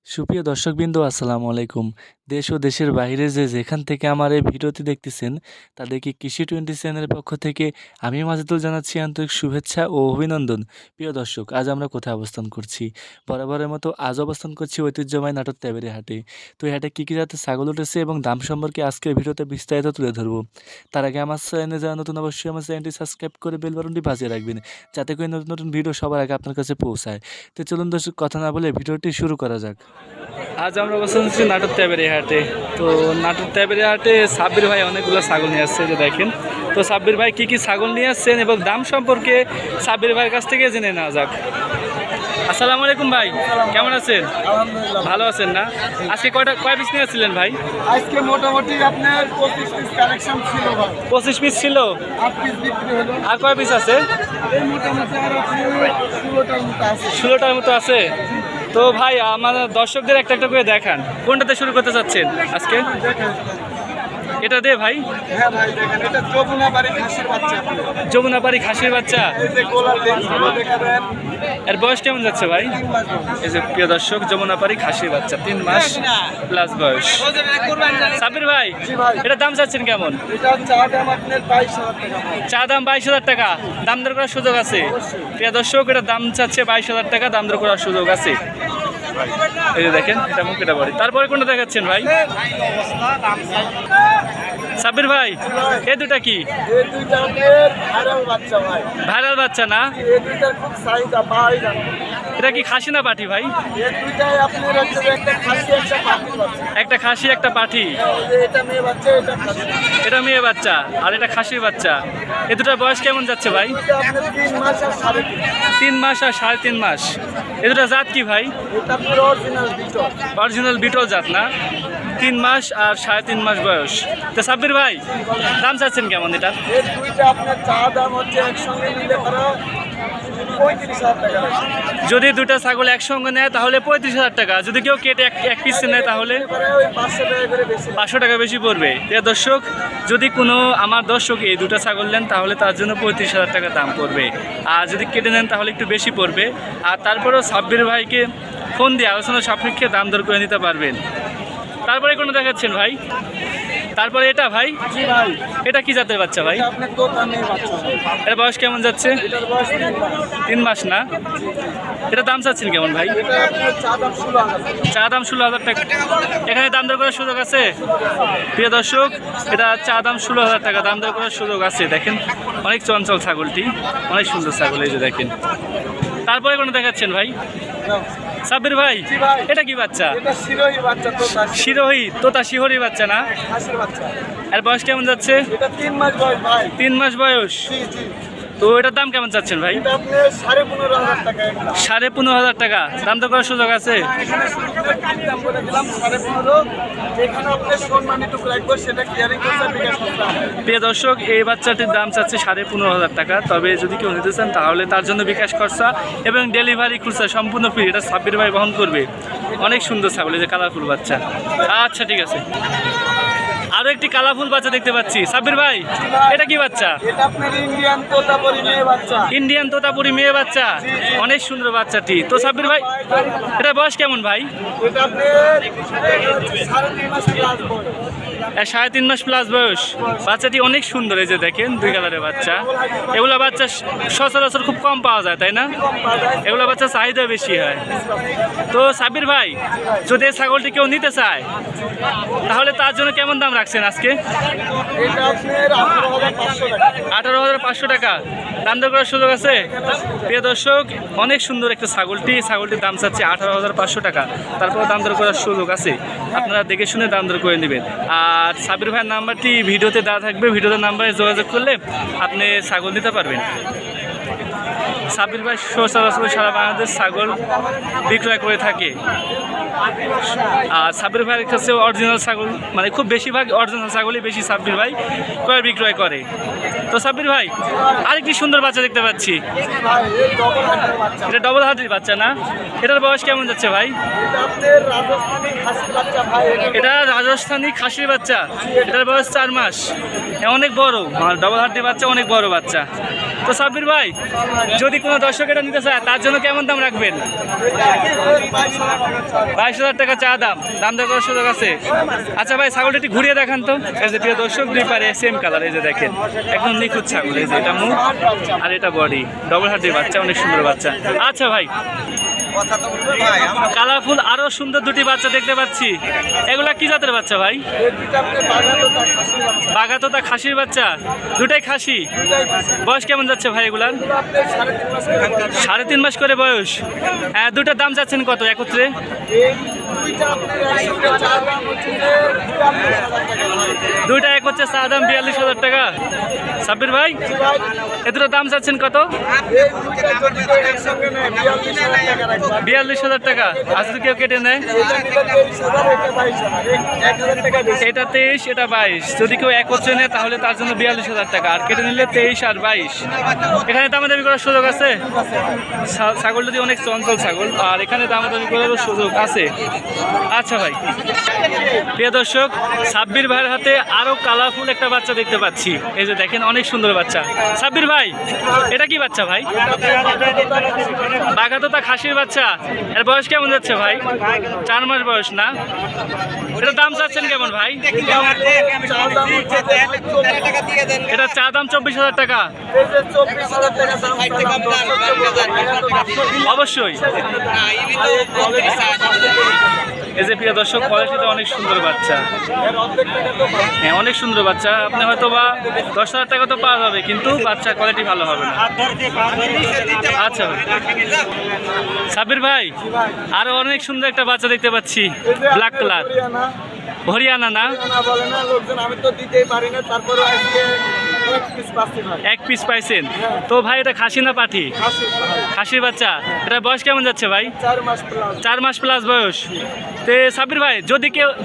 সুপ্রিয় দর্শকবৃন্দ আসসালামু আলাইকুম। দেশ ও দেশের বাইরে যেখান থেকে আমার এই ভিডিওটি দেখতেছেন তাদেরকে কৃষি 20 চ্যানেলের পক্ষ থেকে আমি মাজেদুল জানাচ্ছি আন্তরিক শুভেচ্ছা ও অভিনন্দন। প্রিয় দর্শক, আজ আমরা কোথায় অবস্থান করছি? বরাবরের মতো আজ অবস্থান করছি ঐতিহ্যময় নাটোর তেবেরি হাটে। তো এই হাটে কী কী জাতের ছাগল উঠেছে এবং দাম সম্পর্কে আজকের ভিডিওতে বিস্তারিত তুলে ধরবো। তার আগে আমার চ্যানেলে যারা নতুন, অবশ্যই আমার চ্যানেলটি সাবস্ক্রাইব করে বেল বাটনটি বাজিয়ে রাখবেন, যাতে করে নতুন নতুন ভিডিও সবার আগে আপনার কাছে পৌঁছায়। তো চলুন দর্শক, কথা না বলে ভিডিওটি শুরু করা যাক। আজ আমরা বসে আছি নাটোর তেবেরি হাটে। তো নাটোর তেবেরি হাটে সাব্বির ভাই অনেকগুলো ছাগল নিয়ে আসছে, যে দেখেন। তো সাব্বির ভাই কী ছাগল নিয়ে আসছেন এবং দাম সম্পর্কে সাব্বির ভাইয়ের কাছ থেকে জেনে নেওয়া যাক। আসসালামু আলাইকুম ভাই, কেমন আছেন? ভালো আছেন না? আজকে কয় পিস নিয়ে আসছিলেন ভাই? আজকে মোটামুটি আপনার 25 পিস কালেকশন ছিল ভাই। 25 পিস ছিল। 8 পিস বিক্রি হলো। আর কয় পিস আছে? এই মোটামুটি আর আপনি 16টার মতো আছে। 16টার মতো আছে। তো ভাই আমার দর্শকদের একটা একটা করে দেখান, কোনটাতে শুরু করতে চাচ্ছেন আজকে? দেখেন। এটা দে ভাই। হ্যাঁ ভাই দেখেন, এটা যমুনাবাড়ি খাসির বাচ্চা। যমুনাপাড়ি খাসির বাচ্চা। এই যে গোলাপ লেন্সগুলো দেখাবেন। এর বয়স কেমন যাচ্ছে ভাই? 3 মাস বয়স। এই যে প্রিয় দর্শক, যমুনাপাড়ি খাসির বাচ্চা 3 মাস প্লাস বয়স। সাব্বির ভাই, জি ভাই। এটা দাম চাচ্ছেন কেমন? এটা চা দাম আপনার 22,000 টাকা ভাই। চা দাম 22,000 টাকা, দাম দর করার সুযোগ আছে। প্রিয় দর্শক, এটা দাম চাচ্ছে 22,000 টাকা, দাম দর করার সুযোগ আছে। এই যে দেখেন, এটা মুখ এটা বড়ি। তারপরে কোনটা দেখাচ্ছেন ভাই? সাব্বির ভাই, এই দুটা কি? এই দুইটা আপনার ভাইরাল বাচ্চা ভাই। ভাইরাল বাচ্চা না? এই দুইটার খুব চাহিদা ভাই জান। এটা কি খাসি না পাঠি ভাই? এই দুইটাই আপনার হচ্ছে একটা খাসি একটা পাখি বাচ্চা। একটা খাসি একটা পাঠি। এটা মেয়ে বাচ্চা, এটা খাসি। এটা মেয়ে বাচ্চা আর এটা খাসির বাচ্চা। এ দুটার বয়স কেমন যাচ্ছে ভাই? এটা আপনার 3 মাস আর 3.5। 3 মাস আর 3.5 মাস। এ দুটা জাত কি ভাই? এটা আপনার অরিজিনাল বিটল। অরিজিনাল বিটল জাত না? 3 মাস আর 3.5 মাস বয়স। তো সাব্বির ভাই, দাম চাচ্ছেন কেমন এটা? এই দুইটা আপনার চা দাম হচ্ছে একসঙ্গে নিলে পরে 35,000 টাকা। যদি দুটা ছাগল একসঙ্গে নেয় তাহলে 35,000 টাকা। যদি কেউ কেটে এক পিস নেয় তাহলে এবারে ওই 500 টাকা করে বেশি। 500 টাকা বেশি পড়বে। প্রিয় দর্শক, যদি কোনো আমার দর্শক এই দুটা ছাগল নেন তাহলে তার জন্য 35,000 টাকা দাম পড়বে। আর যদি কেটে নেন তাহলে একটু বেশি পড়বে। আর তারপরেও সাব্বির ভাইকে ফোন দিয়ে আলোচনা সাপেক্ষে দাম দর করে নিতে পারবেন। তারপরে কোনো দেখাচ্ছেন ভাই? তারপরে এটা ভাই, জি ভাই। এটা কি জাতের বাচ্চা ভাই? এটা আপনার দোতা মেয়ে বাচ্চা। এর বয়স কেমন যাচ্ছে? এটার বয়স 3 মাস। 3 মাস না? এটা দাম চাচ্ছেন কেমন ভাই? এটা আপনার চা দাম 16,000 টাকা। চা দাম 16,000 টাকা। এখানে দাম দর করার সুযোগ আছে? প্রিয় দর্শক, এটা চা দাম 16,000 টাকা, দাম দর করার সুযোগ আছে। দেখেন, অনেক চঞ্চল ছাগলটি, অনেক সুন্দর ছাগল, এই যে দেখেন। তারপরে কোনো দেখাচ্ছেন ভাই? সাব্বির ভাই, জি ভাই। এটা কি বাচ্চা? এটা শিরোহী বাচ্চা তোতা। শিরোহী তোতা শিহরি বাচ্চা না? খাসির বাচ্চা। এর বয়স কেমন যাচ্ছে? এটা 3 মাস বয়স ভাই। 3 মাস বয়স। জি জি। তো এটার দাম কেমন চাচ্ছেন ভাই? এটা আপনার 15,500 টাকা একদম। 15,500 টাকা, দাম দর করার সুযোগ আছে? এখানে শুরুতে কি দাম বলে দিলাম 15,500। যেখানে আপনার সম্মানিটুকু রাখবো সেটা ক্লিয়ারিং করতে বিকাশ করতে হবে। প্রিয় দর্শক, এই বাচ্চাটির দাম চাচ্ছে 15,500 টাকা। তবে যদি কেউ নিতে চান তাহলে তার জন্য বিকাশ খরচা এবং ডেলিভারি খরচা সম্পূর্ণ ফ্রি, এটা সাব্বির ভাই বহন করবে। অনেক সুন্দর ছাগল, এই যে কালারফুল বাচ্চা। আচ্ছা ঠিক আছে। আরও একটি কালারফুল বাচ্চা দেখতে পাচ্ছি। সাব্বির ভাই, এটা কি বাচ্চা? এটা আপনার ইন্ডিয়ান তোতাপুরি মেয়ে বাচ্চা। ইন্ডিয়ান তোতাপুরি মেয়ে বাচ্চা, অনেক সুন্দর বাচ্চাটি। তো সাব্বির ভাই, এটা বয়স কেমন ভাই? এটা আপনার 3.5 মাস প্লাস বয়স। 3.5 মাস প্লাস বয়স। বাচ্চাটি অনেক সুন্দর, এই যে দেখেন, 2 কালারের বাচ্চা। এগুলো বাচ্চা সচরাচর খুব কম পাওয়া যায়, তাই না? এগুলো বাচ্চা চাহিদা বেশি হয়। তো সাব্বির ভাই, যদি এই ছাগলটি কেউ নিতে চায় তাহলে তার জন্য কেমন দাম রাখছেন আজকে? এটা আপনার 18,500 টাকা। 18,500 টাকা, দাম দর করার সুযোগ আছে? প্রিয় দর্শক, অনেক সুন্দর একটা ছাগলটির দাম চাচ্ছে 18,500 টাকা। তারপর দাম দর করার সুযোগ আছে, আপনারা দেখে শুনে দাম দর করে নেবেন। আর সাব্বির ভাইয়ের নাম্বারটি ভিডিওতে দেওয়া থাকবে, ভিডিওতে নাম্বারে যোগাযোগ করলে আপনি ছাগল নিতে পারবেন। সাব্বির ভাই সচরাচর সারা বাংলাদেশ ছাগল বিক্রয় করে থাকে। আর সাব্বির ভাইয়ের কাছে অরিজিনাল ছাগল, মানে খুব বেশিরভাগ অরিজিনাল ছাগলই বেশি সাব্বির ভাই ক্রয় বিক্রয় করে। তো সাব্বির ভাই, আরেকটি সুন্দর বাচ্চা দেখতে পাচ্ছি। ভাই এই ডবল হান্ড্রেড বাচ্চা। এটা ডবল হার্টের বাচ্চা না? এটার বয়স কেমন যাচ্ছে ভাই? এটা আপনার রাজস্থানি খাসির বাচ্চা ভাই। এটা রাজস্থানি খাসির বাচ্চা, এটার বয়স 4 মাস। অনেক বড়, আর ডবল হার্টের বাচ্চা অনেক বড় বাচ্চা। তো সাব্বির ভাই, যদি কোনো দর্শক এটা নিতে চায় তার জন্য কেমন দাম রাখবেন? 22,000 টাকা চা দাম, দাম দর করার সুযোগ আছে। আচ্ছা ভাই, ছাগলটা একটু ঘুরিয়ে দেখান তো। এই যে প্রিয় দর্শক, দুই পারে সেম কালার, এই যে দেখেন একদম নিখুঁত ছাগল। এই যে এটা মুখ আর এটা বডি, ডবল হার্টের বাচ্চা, অনেক সুন্দর বাচ্চা। আচ্ছা ভাই, কালারফুল আরো সুন্দর দুটি বাচ্চা দেখতে পাচ্ছি, এগুলা কি জাতের বাচ্চা ভাই? বাঘাতোতা খাসির বাচ্চা, দুটাই খাসি। বয়স কেমন যাচ্ছে ভাই এগুলার? 3.5 মাস করে বয়স। হ্যাঁ, দুটার দাম যাচ্ছেন কত একত্রে? দুইটা এক হচ্ছে চা দাম 42,000 টাকা। সাব্বির ভাই, এ দুটোর দাম চাচ্ছেন কত? 42,000 টাকা। আজকে কেউ কেটে নেয়? এটা 23, এটা 22। যদি কেউ একত্রে নেয় তাহলে তার জন্য 42,000 টাকা, আর কেটে নিলে 23 আর 22। এখানে দামাদামি করার সুযোগ আছে। ছাগল যদি অনেক চঞ্চল ছাগল, আর এখানে দামাদামি করারও সুযোগ আছে। আচ্ছা ভাই, প্রিয় দর্শক, সাব্বির ভাইয়ের হাতে আরো কালারফুল একটা বাচ্চা দেখতে পাচ্ছি। এই যে দেখেন, অনেক সুন্দর বাচ্চা। সাব্বির ভাই, এটা কি বাচ্চা ভাই? বাঘাতোতা খাসির বাচ্চা। এর বয়স কেমন যাচ্ছে ভাই? 4 মাস বয়স না? এটা দাম চাচ্ছেন কেমন ভাই? এটা চা দাম 24,000 টাকা। অবশ্যই। এই যে প্রিয় দর্শক, কোয়ালিটিটা অনেক সুন্দর বাচ্চা। হ্যাঁ, অনেক সুন্দর বাচ্চা। আপনি হয়তো বা 10,000 টাকা তো পাওয়া যাবে, কিন্তু বাচ্চা কোয়ালিটি ভালো হবে না। আচ্ছা ভাই, সাব্বির ভাই, আরো অনেক সুন্দর একটা বাচ্চা দেখতে পাচ্ছি, ব্ল্যাক কালার। হরিয়ানা না? আমি তো দিতেই পারি না, তারপরে এক পিস পাইছেন তো ভাই? এটা খাসি না পাঠি? খাসির বাচ্চা। এটা বয়স কেমন যাচ্ছে ভাই? 4 মাস প্লাস বয়স। তো সাব্বির ভাই,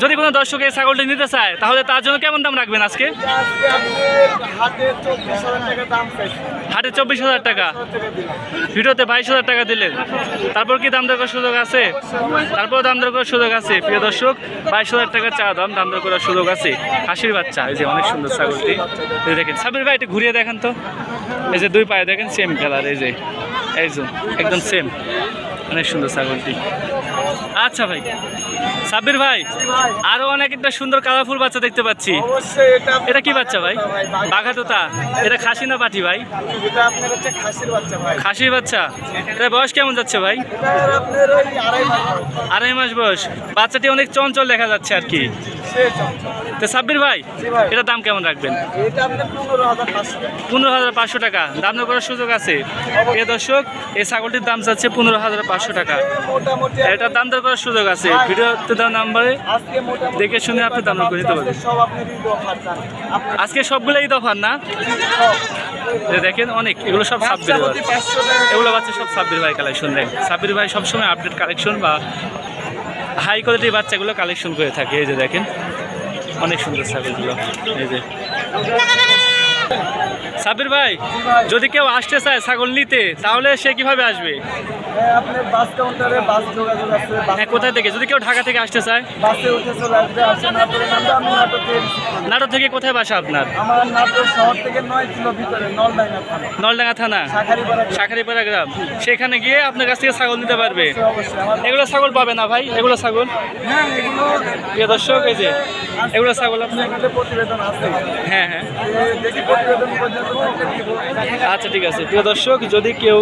যদি কোনো দর্শক এই ছাগলটি নিতে চায় তাহলে তার জন্য কেমন দাম রাখবেন আজকে? হাটে 24,000 টাকা, ভিডিওতে 22,000 টাকা দিলেন। তারপর কি দাম দর করার সুযোগ আছে? তারপর দাম দর করার সুযোগ আছে। প্রিয় দর্শক, 22,000 টাকা চা দাম, দাম দর করার সুযোগ আছে। খাসির বাচ্চা, এই যে অনেক সুন্দর ছাগলটি। এই দেখেন সাব্বির ভাই, একটু ঘুরিয়ে দেখেন তো। এই যে দুই পায়ে দেখেন সেম কালার, এই যে একদম সেম, অনেক সুন্দর ছাগলটি। আচ্ছা ভাই, সাব্বির ভাই, আরো অনেক একটা সুন্দর কালারফুল বাচ্চা দেখতে পাচ্ছি। এটা কি বাচ্চা ভাই? বাঘাতোতা। এটা খাসি না পাঠি ভাই? খাসির বাচ্চা। এটা বয়স কেমন যাচ্ছে ভাই? 2.5 মাস বয়স। বাচ্চাটি অনেক চঞ্চল দেখা যাচ্ছে আর কি। তো সাব্বির ভাই, এটার দাম কেমন রাখবেন? 15,500 টাকা। দাম দর করার সুযোগ আছে। প্রিয় দর্শক, এই ছাগলটির দাম চাচ্ছে 15,500 টাকা। এটার দাম দর করার সুযোগ আছে। ভিডিওতে দেওয়া নাম্বারে দেখে শুনে আপনি দাম দর করে নিতে পারবেন। আজকে সবগুলো ঈদ অফার না? দেখেন অনেক, এগুলো সব সাব্বির ভাই, এগুলো বাচ্চা সব সাব্বির ভাই কালেকশন দেন। সাব্বির ভাই সবসময় আপডেট কালেকশন বা হাই কোয়ালিটির বাচ্চাগুলো কালেকশন করে থাকে। এই যে দেখেন, অনেক সুন্দর ছাগলগুলো। এই যে সাব্বির ভাই, যদি কেউ আসতে চায় ছাগল নিতে তাহলে সে কিভাবে আসবে? আপনার বাস কাউন্টারে বাস যোগাযোগ আছে। হ্যাঁ, কোথায় থেকে? যদি কেউ ঢাকা থেকে আসতে চায়, বাসে উঠে চলে আসবে। আসে নাটোরে নামবে। আমি নাটোর থেকে কোথায় বাসা আপনার? আমার নাটোর শহর থেকে 9 কিলো ভিতরে, নলডাঙ্গা থানা, শাখারিপাড়া গ্রাম। সেখানে গিয়ে আপনার কাছ থেকে ছাগল নিতে পারবে। এগুলো ছাগল পাবে না ভাই? এগুলো ছাগল, হ্যাঁ, এগুলো প্রিয় দর্শক, এই যে এগুলো ছাগল আপনার প্রতিবেদন আছে। হ্যাঁ হ্যাঁ, দেখি প্রতিবেদন পর্যন্ত। আচ্ছা ঠিক আছে। প্রিয় দর্শক, যদি কেউ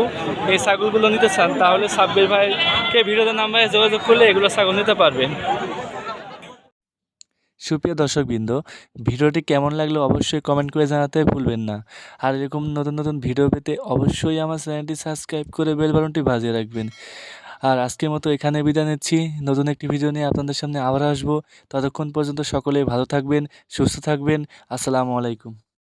এই ছাগলগুলো নিতে চান তাহলে সাব্বির ভাইকে ভিডিওতে নাম্বারে যোগাযোগ করলে এগুলো ছাগল নিতে পারবেন। সুপ্রিয় দর্শকবৃন্দ, ভিডিওটি কেমন লাগলো অবশ্যই কমেন্ট করে জানাতে ভুলবেন না। আর এরকম নতুন নতুন ভিডিও পেতে অবশ্যই আমার চ্যানেলটি সাবস্ক্রাইব করে বেল বাটনটি বাজিয়ে রাখবেন। আর আজকের মতো এখানে বিদায় নিচ্ছি। নতুন একটি ভিডিও নিয়ে আপনাদের সামনে আবার আসবো। ততক্ষণ পর্যন্ত সকলেই ভালো থাকবেন, সুস্থ থাকবেন। আসসালামু আলাইকুম।